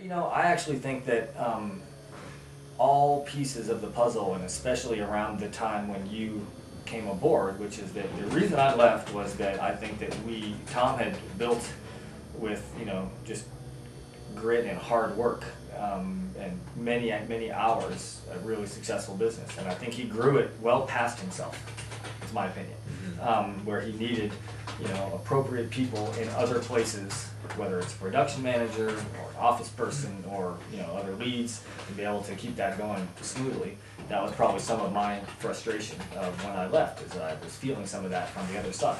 You know, I actually think that all pieces of the puzzle, and especially around the time when you came aboard, which is that the reason I left was that I think that Tom had built with, you know, just grit and hard work and many hours a really successful business, and I think he grew it well past himself. It's my opinion, where he needed, you know, appropriate people in other places, whether it's a production manager or an office person or, you know, other leads, to be able to keep that going smoothly. That was probably some of my frustration of when I left, is that I was feeling some of that from the other side.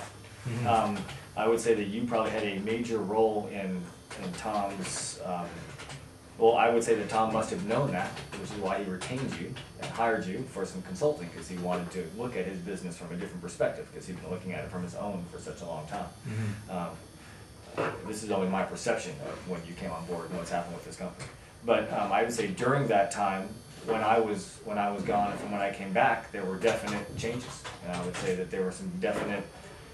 I would say that you probably had a major role in Tom's, well, I would say that Tom must have known that, which is why he retained you and hired you for some consulting, because he wanted to look at his business from a different perspective, because he'd been looking at it from his own for such a long time. This is only my perception of when you came on board and what's happened with this company. But I would say during that time, when I was gone and from when I came back, there were definite changes. And I would say that there were some definite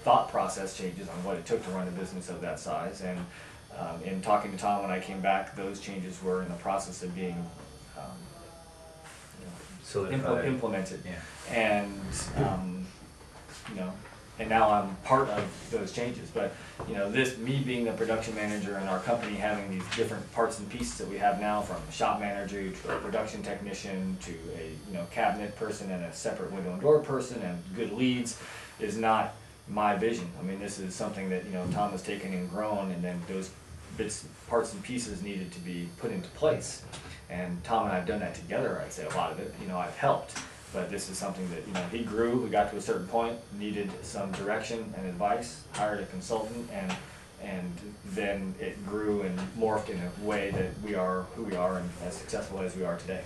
thought process changes on what it took to run a business of that size. And in talking to Tom when I came back, those changes were in the process of being implemented. Yeah. And you know, and now I'm part of those changes. But you know, me being the production manager and our company having these different parts and pieces that we have now, from a shop manager to a production technician to a cabinet person and a separate window and door person and good leads, is not my vision. I mean, this is something that Tom has taken and grown, and then those parts and pieces needed to be put into place. And Tom and I have done that together. I'd say a lot of it, I've helped. But this is something that, he grew, we got to a certain point, needed some direction and advice, hired a consultant, and then it grew and morphed in a way that we are who we are and as successful as we are today.